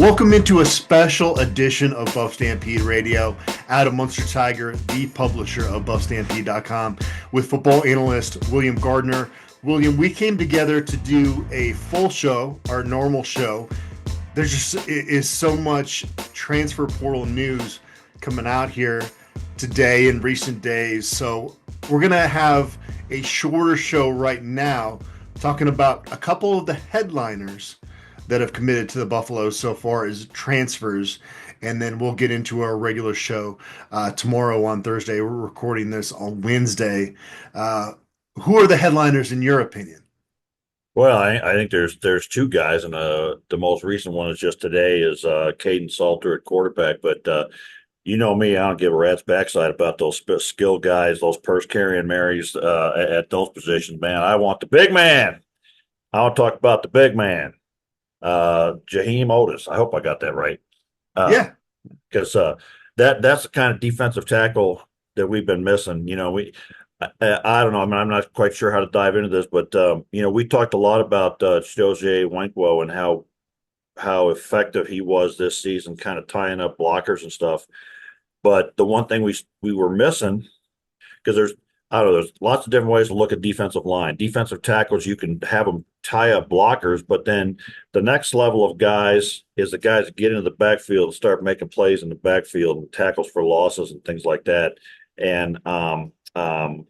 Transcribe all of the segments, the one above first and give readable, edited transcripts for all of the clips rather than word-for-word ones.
Welcome into a special edition of BuffStampede Radio. Adam Munsterteiger, the publisher of BuffStampede.com, with football analyst William Gardner. William, we came together to do a full show, our normal show. There's just is so much transfer portal news coming out here today in recent days. So we're going to have a shorter show right now talking about a couple of the headliners that have committed to the Buffaloes so far as transfers, and then we'll get into our regular show tomorrow on Thursday. We're recording this on Wednesday. Who are the headliners in your opinion? Well, I think there's two guys, and the most recent one is just today is Kaidon Salter at quarterback. But you know me, I don't give a rat's backside about those skill guys, those purse carrying Marys at those positions. Man, I want the big man. I want to talk about the big man. Jehiem Oatis. I hope I got that right. Yeah, because that's the kind of defensive tackle that we've been missing. I don't know. I mean, I'm not quite sure how to dive into this, but we talked a lot about Jehiem and how effective he was this season, kind of tying up blockers and stuff. But the one thing we were missing, because there's lots of different ways to look at defensive line. Defensive tackles, you can have them tie up blockers, but then the next level of guys is the guys that get into the backfield and start making plays in the backfield and tackles for losses and things like that. And now I'm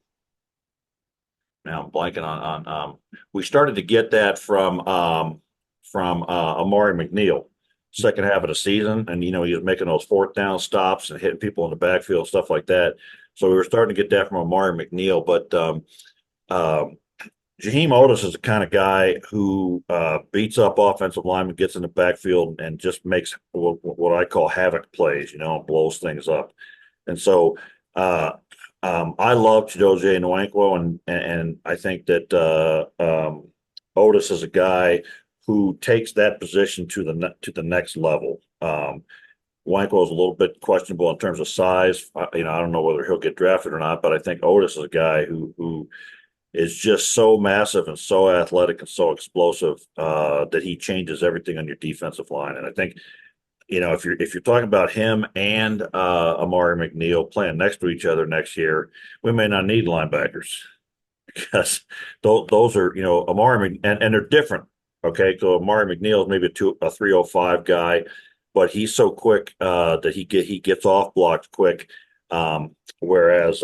blanking on we started to get that from Amari McNeil second half of the season, and he was making those fourth down stops and hitting people in the backfield, stuff like that. So we were starting to get that from Amari McNeil, but Jehiem Oatis is the kind of guy who beats up offensive linemen, gets in the backfield, and just makes what I call havoc plays, blows things up. And so I love Chidozie Nwankwo, and I think that Oatis is a guy who takes that position to the next level. Wanko is a little bit questionable in terms of size. I don't know whether he'll get drafted or not, but I think Oatis is a guy who is just so massive and so athletic and so explosive that he changes everything on your defensive line. And I think, if you're talking about him and Amari McNeil playing next to each other next year, we may not need linebackers because those are, Amari and they're different. Okay, so Amari McNeil is maybe a 305 guy, but he's so quick that he gets off blocked quick. Whereas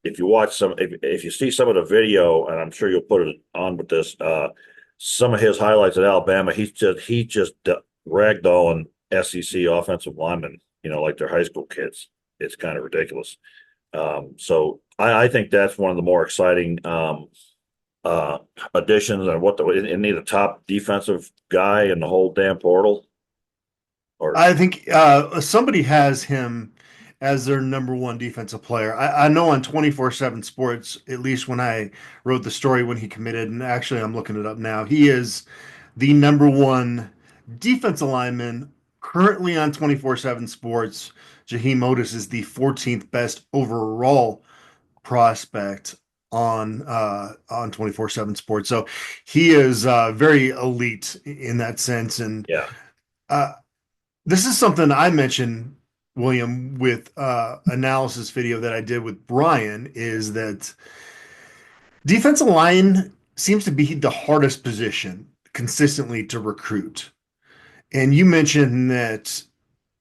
if you see some of the video, and I'm sure you'll put it on with this, some of his highlights at Alabama, he just ragdolling SEC offensive linemen, like they're high school kids. It's kind of ridiculous. So I think that's one of the more exciting additions, and need a top defensive guy in the whole damn portal. I think somebody has him as their number one defensive player. I know on 24/7 Sports, at least when I wrote the story when he committed, and actually I'm looking it up now, he is the number one defensive lineman currently on 24/7 Sports. Jehiem Oatis is the 14th best overall prospect on 24/7 Sports. So he is very elite in that sense. And yeah. This is something I mentioned, William, with analysis video that I did with Brian, is that defensive line seems to be the hardest position consistently to recruit. And you mentioned that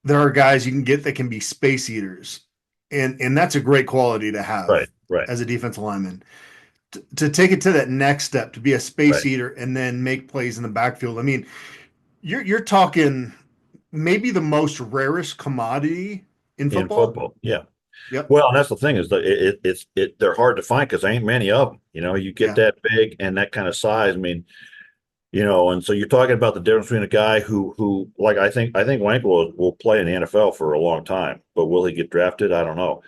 there are guys you can get that can be space eaters. And that's a great quality to have right. as a defensive lineman. To take it to that next step, to be a space eater and then make plays in the backfield. I mean, you're talking maybe the most rarest commodity in football. In football, yeah. Yep. Well, and that's the thing is that they're hard to find because there ain't many of them. You get that big and that kind of size. I mean, and so you're talking about the difference between a guy who like I think Wanko will play in the NFL for a long time, but will he get drafted? I don't know.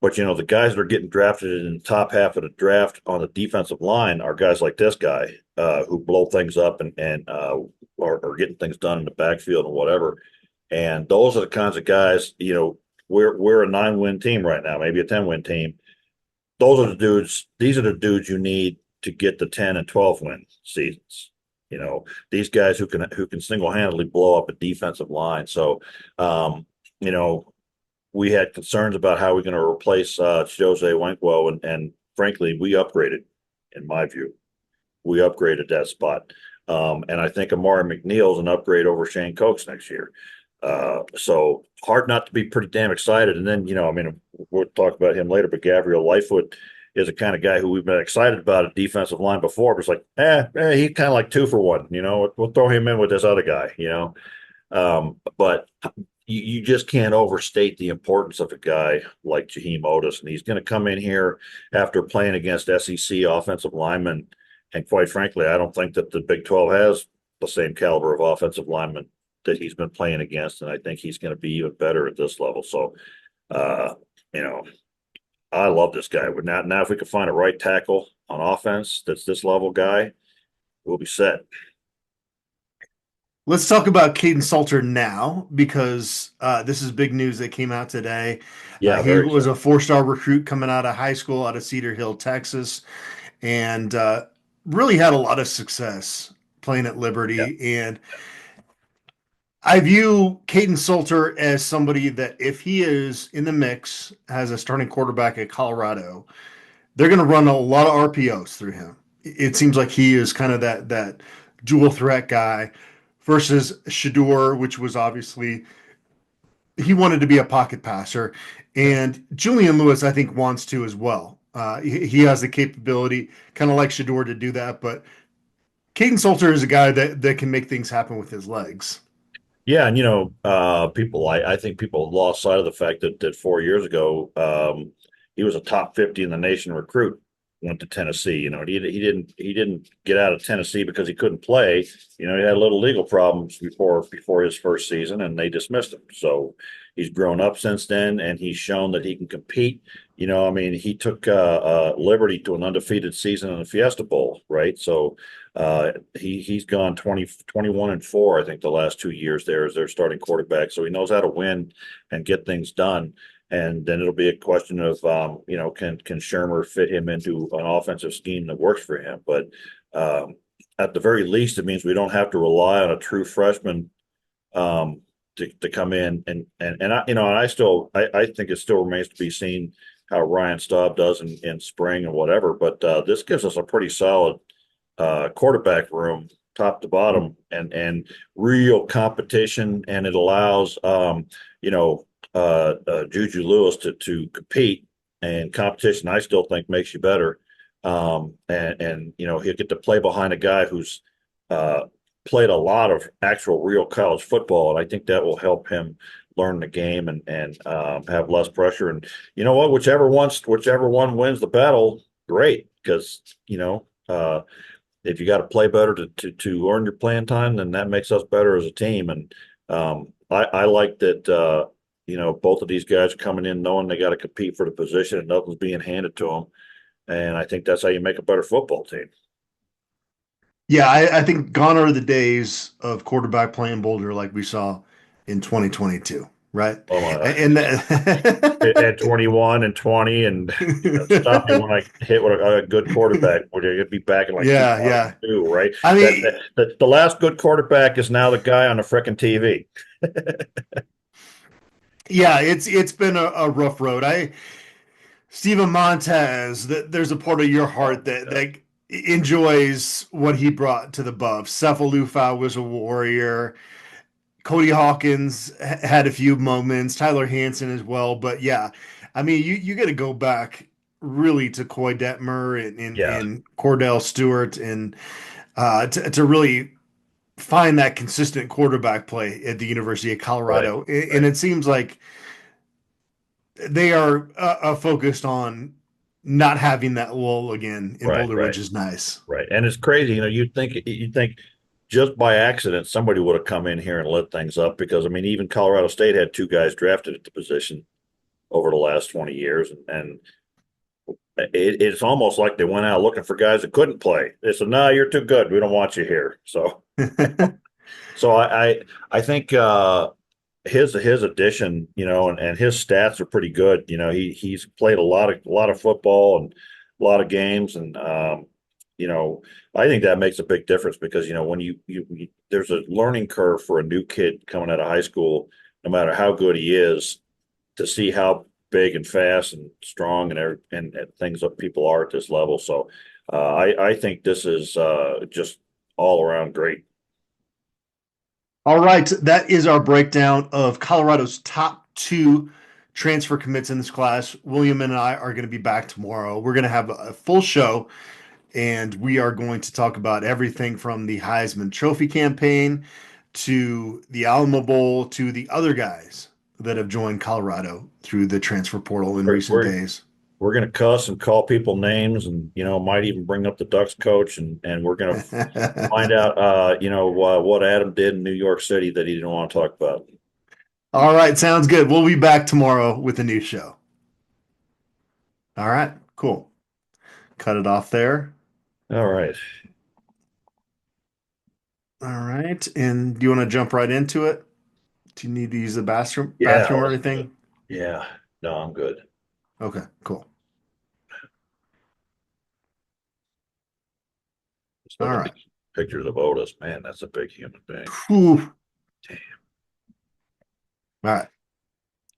But the guys that are getting drafted in the top half of the draft on the defensive line are guys like this guy who blow things up and are getting things done in the backfield and whatever. And those are the kinds of guys. We're a 9-win team right now, maybe a 10-win team. Those are the dudes. These are the dudes you need to get the 10 and 12 win seasons. These guys who can single-handedly blow up a defensive line. So, um, you know, we had concerns about how we're going to replace Jose Winkwo, and frankly, we upgraded, in my view. We upgraded that spot. And I think Amari McNeil's an upgrade over Shane Coates next year. So hard not to be pretty damn excited. And then, we'll talk about him later, but Gabriel Lightfoot is a kind of guy who we've been excited about a defensive line before, but it's like, he's kind of like 2-for-1, we'll throw him in with this other guy. But you just can't overstate the importance of a guy like Jehiem Oatis. And he's going to come in here after playing against SEC offensive linemen. And quite frankly, I don't think that the Big 12 has the same caliber of offensive linemen that he's been playing against. And I think he's going to be even better at this level. So, I love this guy. Now, if we can find a right tackle on offense that's this level guy, we'll be set. Let's talk about Kaidon Salter now, because this is big news that came out today. Yeah, he was a 4-star recruit coming out of high school out of Cedar Hill, Texas, and really had a lot of success playing at Liberty. Yeah. And I view Kaidon Salter as somebody that if he is in the mix as a starting quarterback at Colorado, they're going to run a lot of RPOs through him. It seems like he is kind of that dual threat guy versus Shedeur, which was obviously he wanted to be a pocket passer. And Julian Lewis, I think, wants to as well. He has the capability, kind of like Shedeur, to do that. But Kaidon Salter is a guy that can make things happen with his legs. Yeah, and I think people lost sight of the fact that 4 years ago he was a top 50 in the nation recruit. Went to Tennessee. He didn't get out of Tennessee because he couldn't play. He had a little legal problems before his first season, and they dismissed him. So he's grown up since then, and he's shown that he can compete. He took Liberty to an undefeated season in the Fiesta Bowl, right? So he's gone 21-4, I think, the last 2 years there as their starting quarterback. So he knows how to win and get things done. And then it'll be a question of, can Shermer fit him into an offensive scheme that works for him? But at the very least, it means we don't have to rely on a true freshman to come in. And I think it still remains to be seen how Ryan Staub does in spring and whatever. But this gives us a pretty solid quarterback room, top to bottom, and real competition. And it allows, Juju Lewis to compete, and competition, I still think, makes you better. He'll get to play behind a guy who's played a lot of actual real college football, and I think that will help him learn the game and have less pressure. And you know what, whichever one wins the battle, great, because if you got to play better to earn your playing time, then that makes us better as a team. And I like that. Both of these guys are coming in knowing they got to compete for the position and nothing's being handed to them. And I think that's how you make a better football team. Yeah, I think gone are the days of quarterback playing Boulder like we saw in 2022, right? Oh, and at 21 and 20 and stop me when I hit with a good quarterback. It'd be back in like 2002, right? I mean, the last good quarterback is now the guy on the frickin' TV. Yeah, it's been a rough road. Steven Montez, there's a part of your heart that enjoys what he brought to the Buffs. Cephalufau was a warrior. Cody Hawkins had a few moments. Tyler Hansen as well. But yeah, I mean, you got to go back really to Coy Detmer and Cordell Stewart and to really find that consistent quarterback play at the University of Colorado. Right. And it seems like they are focused on not having that lull again in Boulder, which is nice. Right. And it's crazy. You'd think just by accident, somebody would have come in here and lit things up, because, even Colorado State had 2 guys drafted at the position over the last 20 years. And it's almost like they went out looking for guys that couldn't play. They said, "No, you're too good. We don't want you here." So, I think his addition, and his stats are pretty good. He's played a lot of football and a lot of games, and I think that makes a big difference because, when there's a learning curve for a new kid coming out of high school, no matter how good he is, to see how big and fast and strong and things that people are at this level. So I think this is just all around great. All right, that is our breakdown of Colorado's top 2 transfer commits in this class. William and I are going to be back tomorrow. We're going to have a full show, and we are going to talk about everything from the Heisman Trophy campaign to the Alamo Bowl to the other guys that have joined Colorado through the transfer portal in We're, recent we're, days. we're going to cuss and call people names and, might even bring up the Ducks coach and we're going to find out, what Adam did in New York City that he didn't want to talk about. All right, sounds good. We'll be back tomorrow with a new show. All right, cool. Cut it off there. All right. All right. And do you want to jump right into it? Do you need to use the Yeah. bathroom or anything? Yeah. No, I'm good. Okay, cool. Just All looking at right. these pictures of Otis. Man, that's a big human being. Whew. Damn. All right.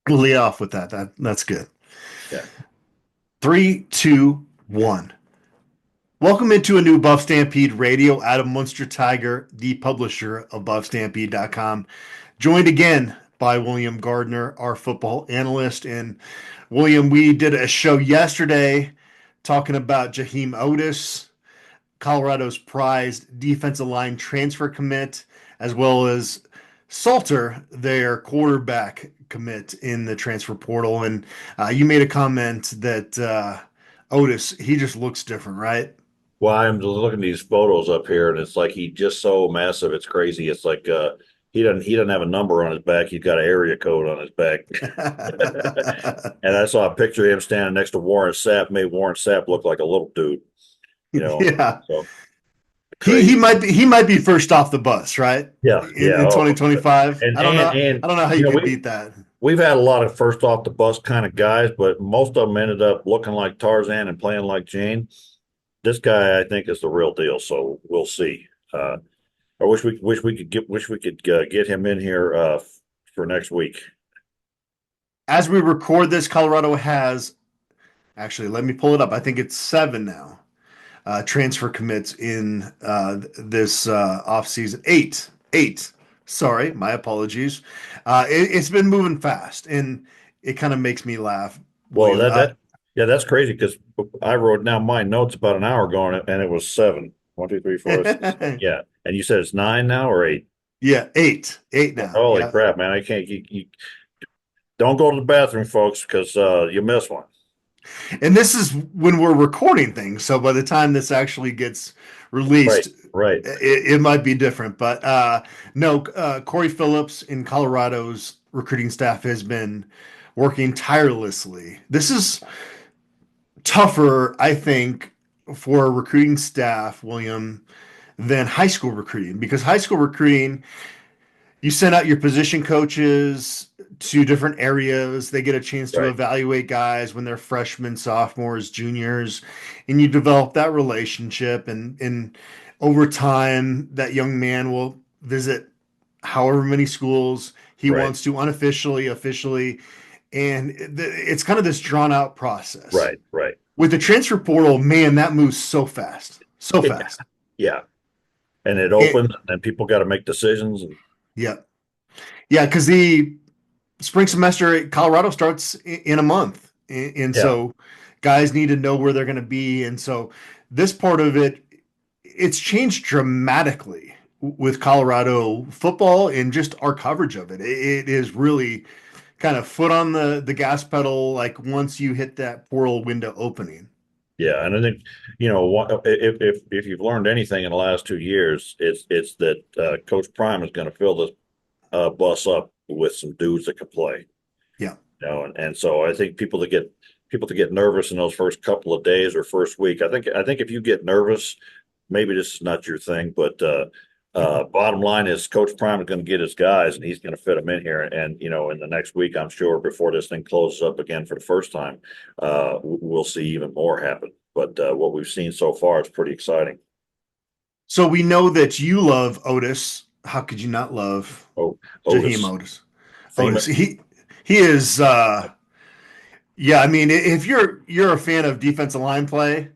We'll lead off with that. That's good. Yeah. 3, 2, 1. Welcome into a new Buff Stampede Radio. Adam Munsterteiger, the publisher of BuffStampede.com, joined again by William Gardner, our football analyst. And William, we did a show yesterday talking about Jehiem Oatis, Colorado's prized defensive line transfer commit, as well as Salter, their quarterback commit in the transfer portal. And you made a comment that Otis, he just looks different, right? Well, I'm just looking at these photos up here, and it's like he's just so massive. It's crazy. It's like he doesn't have a number on his back. He's got an area code on his back. And I saw a picture of him standing next to Warren Sapp, made Warren Sapp look like a little dude. Yeah. So He crazy. he might be first off the bus, right? Yeah, yeah. In Oh, 2025. and I don't know. and I don't know how you you know could we beat that. we've had a lot of first off the bus kind of guys, but most of them ended up looking like Tarzan and playing like Jane. This guy, I think, is the real deal. So we'll see. I wish we could get him in here for next week. As we record this, Colorado has actually, let me pull it up. I think it's 7 now. Transfer commits in this offseason. Eight. Sorry, my apologies. It's been moving fast, and it kind of makes me laugh, Well, William. yeah, that's crazy because I wrote down my notes about an hour ago and it was 7. 1, 2, 3, 4, 6. Yeah, and you said it's 9 now or 8? Yeah, eight now. Holy Yeah, crap, man! I can't. You don't go to the bathroom, folks, because you miss one. and this is when we're recording things. So by the time this actually gets released, Right. it might be different. But no, Corey Phillips in Colorado's recruiting staff has been working tirelessly. This is tougher, I think, for a recruiting staff, William, than high school recruiting, because high school recruiting, you send out your position coaches to different areas. They get a chance to Right. evaluate guys when they're freshmen, sophomores, juniors, and you develop that relationship. And over time, that young man will visit however many schools he Right. wants to, unofficially, officially. And it's kind of this drawn out process. Right. Right. With the transfer portal, man, that moves so fast. So fast. Yeah. And it opens, and people got to make decisions. Yeah. Yeah, because the spring semester at Colorado starts in a month. And Yeah. so guys need to know where they're going to be. And so this part of it, it's changed dramatically with Colorado football and just our coverage of it. It is really kind of foot on the gas pedal, like once you hit that portal window opening. Yeah, and I think if you've learned anything in the last 2 years, it's that Coach Prime is going to fill this bus up with some dudes that can play. Yeah. And so I think people to get nervous in those first couple of days or first week. I think if you get nervous, maybe this is not your thing. But bottom line is Coach Prime is going to get his guys, and he's going to fit them in here. And in the next week, I'm sure before this thing closes up again for the first time, we'll see even more happen. but what we've seen so far is pretty exciting. So we know that you love Oatis. How could you not love Oh, Jehiem Otis, Oatis? Otis. famous, He is yeah, I mean, if you're a fan of defensive line play,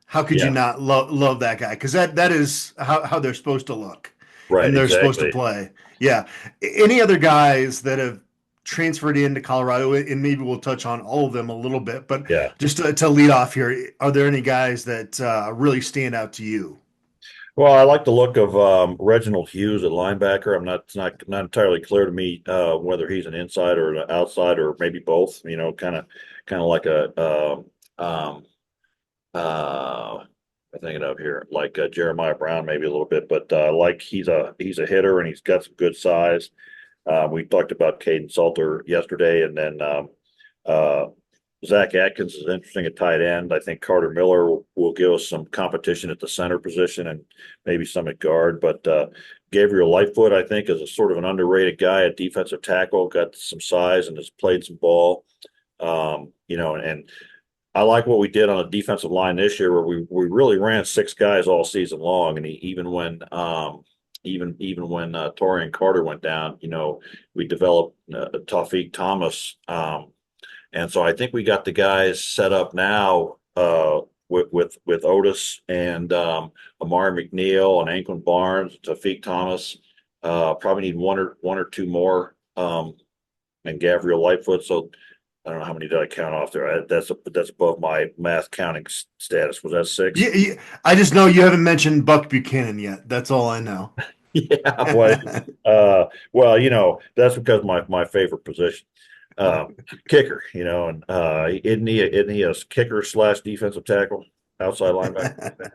how could you yeah, not love that guy? Because that is how they're supposed to look right, and they're supposed to exactly, play. Yeah. Any other guys that have transferred into Colorado, and maybe we'll touch on all of them a little bit, but yeah. just to lead off here, are there any guys that really stand out to you? Well, I like the look of Reginald Hughes at linebacker. It's not entirely clear to me whether he's an inside or an outside or maybe both. You know, kind of like a I'm thinking of here like Jeremiah Brown maybe a little bit, but like he's a hitter and he's got some good size. We talked about Caden Salter yesterday, and then uh, Zach Atkins is interesting at tight end. I think Carter Miller will give us some competition at the center position and maybe some at guard. But Gabriel Lightfoot, I think, is a sort of an underrated guy at defensive tackle, got some size and has played some ball. And I like what we did on the defensive line this year, where we really ran six guys all season long, and even when Torian Carter went down, we developed Tawfiq Thomas. And so I think we got the guys set up now with Otis and Amari McNeil and Anquan Barnes, Tawfiq Thomas. Probably need one or two more, and Gabriel Lightfoot. So I don't know how many did I count off there. That's above my math counting status. Was that six? Yeah, I just know you haven't mentioned Buck Buchanan yet. That's all I know. Yeah, boy. Well, that's because my favorite position. Kicker, and isn't he a kicker / defensive tackle, outside linebacker? You know,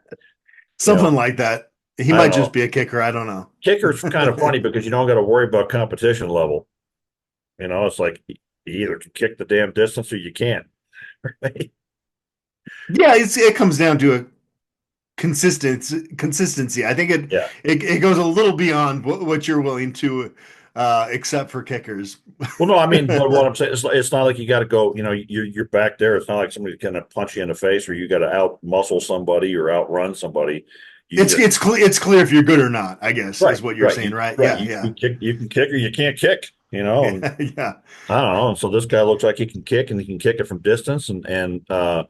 Something like that. He I don't might just know. be a kicker. I don't know. Kicker's kind of funny because you don't got to worry about competition level. It's like you either can kick the damn distance or you can't. Right? Yeah, it comes down to a consistency. I think it Yeah. it goes a little beyond what you're willing to accept for kickers. Well, no, I mean, but what I'm saying is, it's not like you got to go. You're back there. It's not like somebody's going to punch you in the face, or you got to out muscle somebody or outrun somebody. You just It's clear if you're good or not, I guess, right, is what you're right, saying, right? right. Yeah, You yeah. can kick, or you can't kick. And Yeah. I don't know. And so this guy looks like he can kick, and he can kick it from distance. And I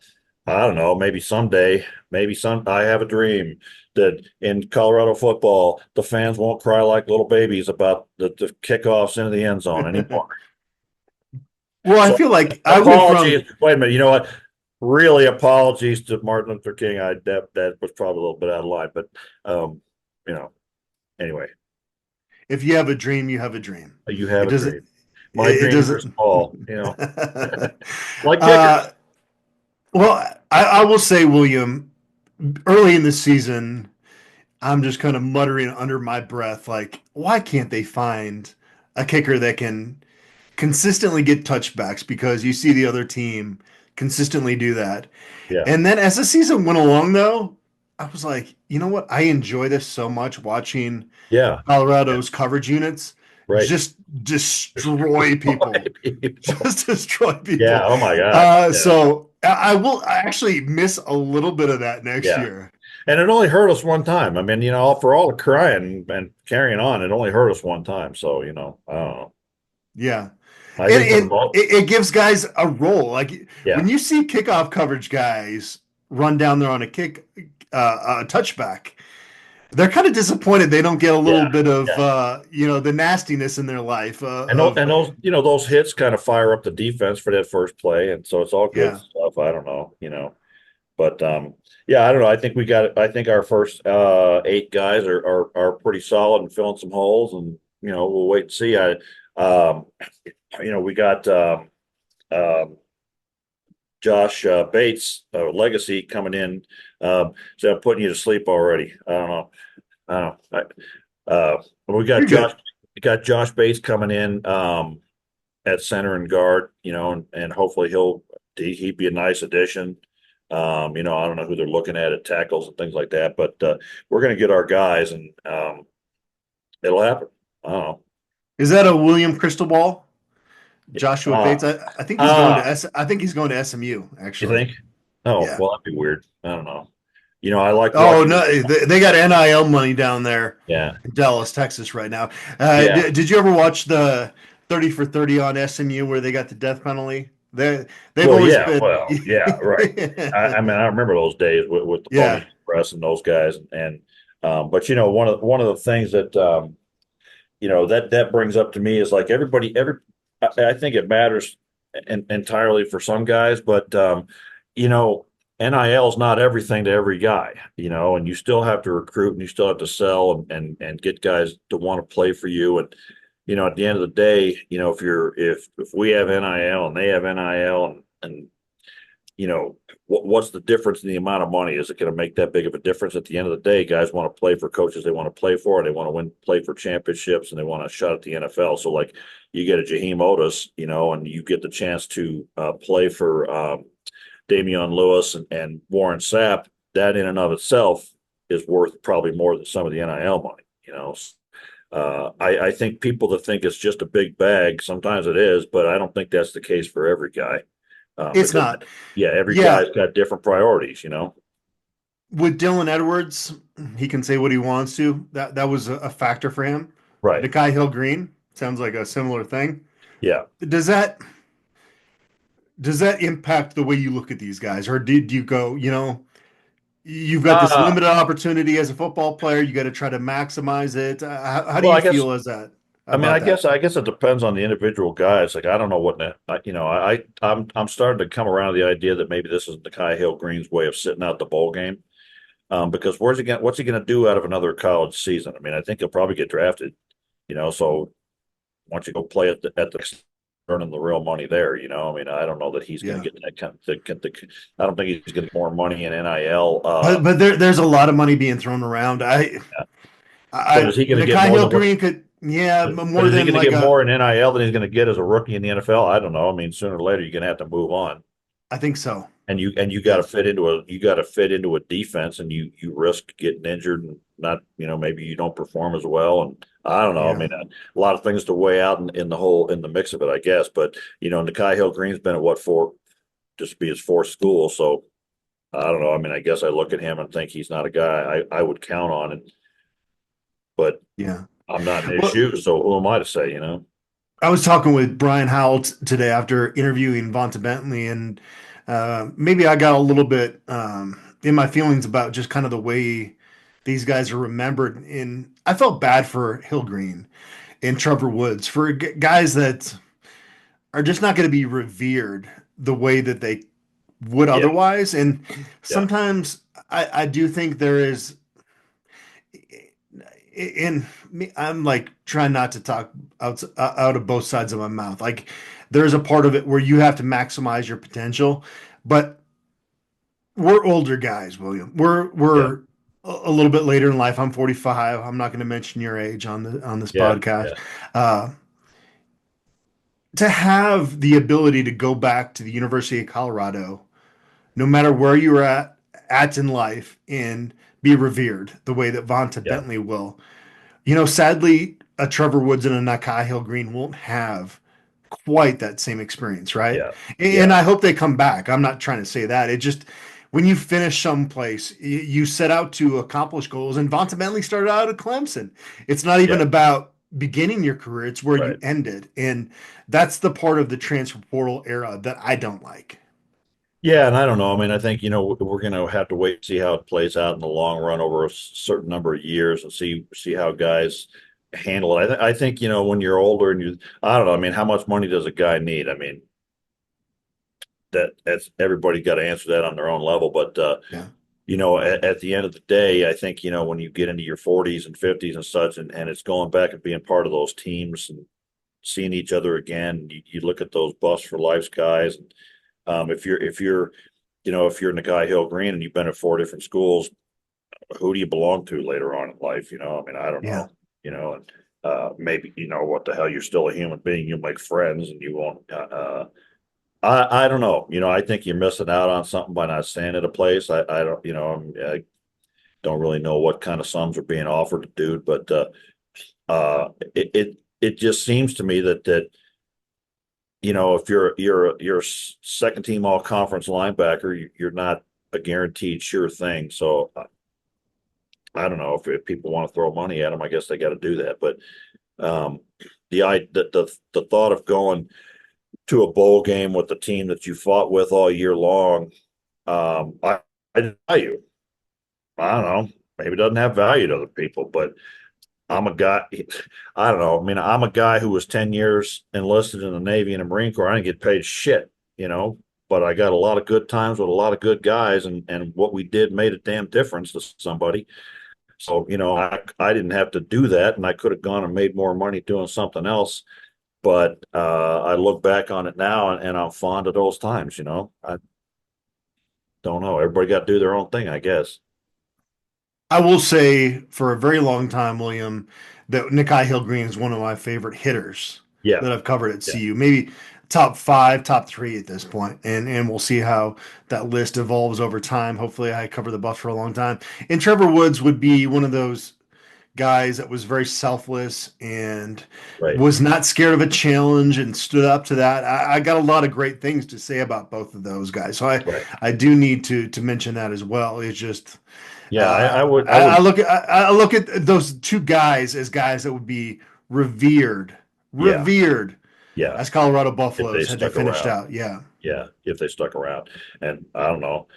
don't know. Maybe someday, I have a dream that in Colorado football, the fans won't cry like little babies about the kickoffs into the end zone anymore. Well, I So feel like I went apologies. from Wait a minute. You know what? Really, apologies to Martin Luther King. That was probably a little bit out of line, but um, you know, anyway, if you have a dream, you have a dream. you It have a doesn't dream. My it dreams are doesn't small. Like uh kickers. well, I will say, William, early in the season, I'm just kind of muttering under my breath, like, why can't they find a kicker that can consistently get touchbacks? Because you see the other team consistently do that. Yeah, And then as the season went along, though, I was like, you know what? I enjoy this so much watching yeah, yeah. Colorado's coverage units Right. just destroy people. Just destroy Yeah. people. Oh my God. Yeah. So I will actually miss a little bit of that next Yeah. year. And it only hurt us one time. I mean, for all the crying and carrying on, it only hurt us one time. So, I don't know. Yeah. I And, think for the and most, it gives guys a role. Like yeah, when you see kickoff coverage guys run down there on a touchback, they're kind of disappointed they don't get a little yeah, bit of yeah. the nastiness in their life And those hits kind of fire up the defense for that first play. And so it's all good yeah. stuff. I don't know. But yeah, I don't know. I think our first eight guys are pretty solid and filling some holes, and we'll wait and see. Um, we got Josh Bates, Legacy coming in. So I'm putting you to sleep already. I don't know. I don't know. We got You're good. Josh Bates coming in at center and guard. And hopefully he'd be a nice addition. I don't know who they're looking at tackles and things like that, but we're going to get our guys, and it'll happen. I don't know. Is that a William Cristobal? Joshua Uh, Bates? I think he's going to uh, I think he's going to SMU you actually. think? Oh, Yeah. well, that'd be weird. I don't know. I like Oh watching. no, they got NIL money down there Yeah. in Dallas, Texas, right now. Yeah. Did you ever watch the 30 for 30 on SMU where they got the death penalty? They've Well, always yeah. been. Well, yeah. Right. I mean, I remember those days with the Pony Yeah, Express and those guys. And but one of the things that that brings up to me is like I think it matters entirely for some guys, but you know, NIL is not everything to every guy, and you still have to recruit and you still have to sell and get guys to want to play for you. And at the end of the day, if we have NIL and they have NIL and what's the difference in the amount of money? Is it going to make that big of a difference? At the end of the day, guys want to play for coaches they want to play for, and they want to play for championships, and they want a shot at the NFL. So, like, you get a Jehiem Oatis, and you get the chance to play for Damian Lewis and Warren Sapp. That in and of itself is worth probably more than some of the NIL money. I think people that think it's just a big bag, sometimes it is, but I don't think that's the case for every guy. it's Because not. yeah, every Yeah, guy's got different priorities. with Dylan Edwards, he can say what he wants to. That was a factor for him. Right. Nikai Hill Green sounds like a similar thing. Yeah. Does that does that impact the way you look at these guys, or did you go, you've got this Uh, limited opportunity as a football player. You got to try to maximize it. How do well, you I guess feel as that I mean, about that? I guess it depends on the individual guys. Like, I don't know I'm starting to come around to the idea that maybe this is Nikai Hill Green's way of sitting out the bowl game. Because what's he gonna do out of another college season? I mean, I think he'll probably get drafted. So why don't you go play at the earning the real money there? I mean, I don't know that he's going Yeah, to get that kind of I don't think he's going to get more money in NIL. but there's a lot of money being thrown around. But is he going to get Nikai more Hill than what? Green could, yeah, But more is he than going to like get a. more in NIL than he's going to get as a rookie in the NFL? I don't know. I mean, sooner or later you're going to have to move on, I think so. and you got to Yes. fit into a defense, and you risk getting injured and not maybe you don't perform as well, and I don't know. I Yeah. mean, a lot of things to weigh out in the mix of it, I guess. But Nikai Hill Green's been at what for just be his fourth school, so I don't know. I mean, I guess I look at him and think he's not a guy I would count on, but Yeah. I'm not in his Well, shoes, so who am I to say? I was talking with Brian Howell today after interviewing Vonta Bentley, and maybe I got a little bit in my feelings about just kind of the way these guys are remembered. And I felt bad for Hill Green and Trevor Woods, for guys that are just not going to be revered the way that they would Yeah, otherwise. And yeah, sometimes I do think there is, in me, I'm like trying not to talk out of both sides of my mouth. Like there's a part of it where you have to maximize your potential, but we're older guys, William. yeah, We're a little bit later in life. I'm 45. I'm not going to mention your age on this yeah, podcast. yeah, Uh, to have the ability to go back to the University of Colorado, no matter where you are at in life, and be revered the way that Vonta yeah, Bentley will. Sadly, a Trevor Woods and a Nakai Hill Green won't have quite that same experience, right? yeah, And yeah, I hope they come back. I'm not trying to say that. It just when you finish someplace, you set out to accomplish goals. And Vonta Bentley started out at Clemson. It's not even yeah. about beginning your career; it's where you Right. ended, and that's the part of the transfer portal era that I don't like. Yeah, and I don't know. I mean, I think we're going to have to wait and see how it plays out in the long run over a certain number of years and see how guys handle it. I think when you're older and I don't know. I mean, how much money does a guy need? I mean, that's everybody got to answer that on their own level. But Yeah, at the end of the day, I think when you get into your 40s and 50s and such, and it's going back and being part of those teams and seeing each other again, you look at those Buffs for Life's guys. And if you're Nakai Hill Green and you've been at four different schools, who do you belong to later on in life? I mean, I don't yeah. know. And maybe what the hell, you're still a human being. You'll make friends, and you won't. I don't know. I think you're missing out on something by not staying at a place. I don't. I don't really know what kind of sums are being offered to dude, but it just seems to me that if you're a second team all conference linebacker, you're not a guaranteed sure thing. So I don't know if people want to throw money at them, I guess they got to do that. But um, the thought of going to a bowl game with the team that you fought with all year long, I value. I don't know. Maybe it doesn't have value to other people, but I'm a guy. I don't know. I mean, I'm a guy who was 10 years enlisted in the Navy and the Marine Corps. I didn't get paid shit, but I got a lot of good times with a lot of good guys, and what we did made a damn difference to somebody. So, I didn't have to do that, and I could have gone and made more money doing something else. But I look back on it now, and I'm fond of those times. I don't know. Everybody got to do their own thing, I guess. I will say for a very long time, William, that Nikai Hillgreen is one of my favorite hitters Yeah, that I've covered at yeah, CU. Maybe top five, top three at this point, and we'll see how that list evolves over time. Hopefully, I cover the Buffs for a long time. And Trevor Woods would be one of those guys that was very selfless and right, was not scared of a challenge and stood up to that. I got a lot of great things to say about both of those guys, so I right. I do need to mention that as well. It's just Yeah, I would, I look at those two guys as guys that would be revered, yeah, revered yeah. as Colorado If they Buffaloes had they stuck finished around. out. Yeah. Yeah, if they stuck around. And I don't know.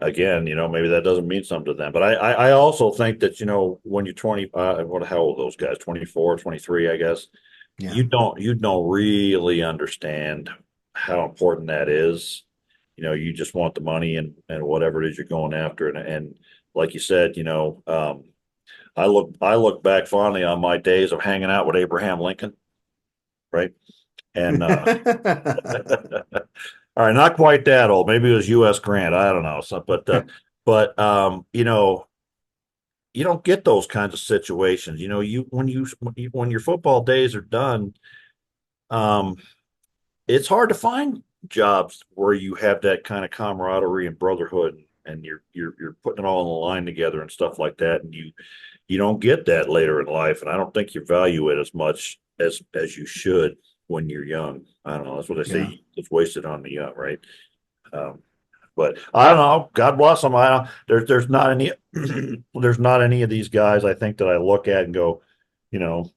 Again, maybe that doesn't mean something to them. But I also think that, when you're 20, how old are those guys? 24, 23, I guess. Yeah. You don't really understand how important that is. You just want the money and whatever it is you're going after. And like you said, I look back fondly on my days of hanging out with Abraham Lincoln, right? And all right, not quite that old. Maybe it was U.S. Grant. I don't know. So, but you don't get those kinds of situations. When your football days are done, um, it's hard to find jobs where you have that kind of camaraderie and brotherhood, and you're putting it all on the line together and stuff like that. And you don't get that later in life, and I don't think you value it as much as you should when you're young. I don't know. That's what they Yeah. say. It's wasted on the young, right? Um, but I don't know. God bless them. I don't, there's not any there's not any of these guys I think that I look at and go, you know,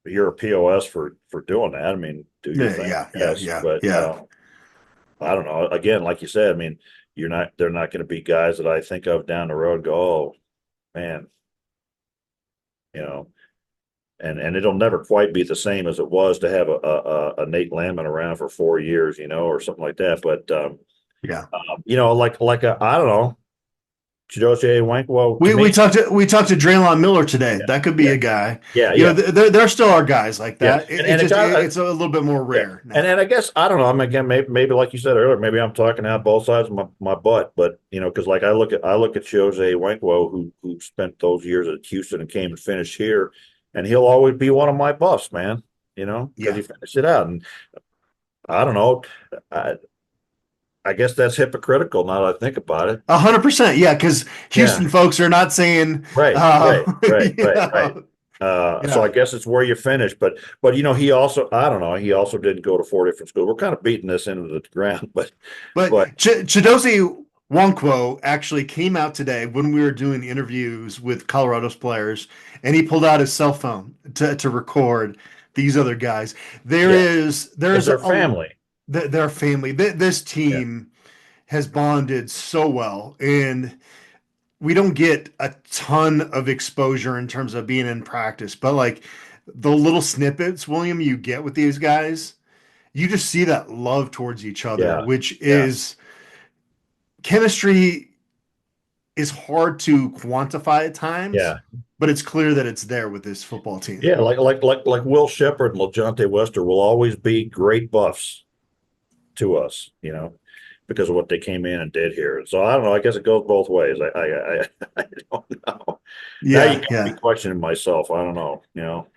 you're a POS for doing that. I mean, do your Yeah. thing, Yeah. Yeah. yes. Yeah. But Yeah. I don't know. Again, like you said, I mean, they're not going to be guys that I think of down the road and go, oh man, you know, and it'll never quite be the same as it was to have a Nate Landman around for 4 years, or something like that. But Yeah. I don't know, Chidozie Wankwo to We me, talked to Draylon Miller today. yeah, That could be yeah, a guy. yeah, yeah, There still are guys like yeah, that. and a guy, It's a little bit more yeah, rare and now. I guess I don't know. I'm again maybe like you said earlier, maybe I'm talking out both sides of my butt, but because like I look at Chidozie Wankwo who spent those years at Houston and came and finished here, and he'll always be one of my buffs, man. Because Yeah. he finished it out, and I don't know. I guess that's hypocritical now that I think about it. 100%. Yeah, because Yeah. Houston folks are not saying, Right. Right. Right. you Right. Right. know, So I yeah. guess it's where you finish, but he also I don't know, he also didn't go to four different schools. We're kind of beating this into the ground, But but Chidozie Nwankwo actually came out today when we were doing interviews with Colorado's players, and he pulled out his cell phone to record these other guys. yeah, because There's they're a family. their family. This Yeah. team has bonded so well, and we don't get a ton of exposure in terms of being in practice, but like the little snippets, William, you get with these guys, you just see that love towards each other, Yeah. which Yeah. is chemistry is hard to quantify at times, Yeah. but it's clear that it's there with this football team. Yeah. Like Will Shepard and LaJonte Wester will always be great buffs to us, because of what they came in and did here. So I don't know. I guess it goes both ways. I don't know. Now you Yeah, got me yeah. questioning myself. I don't know.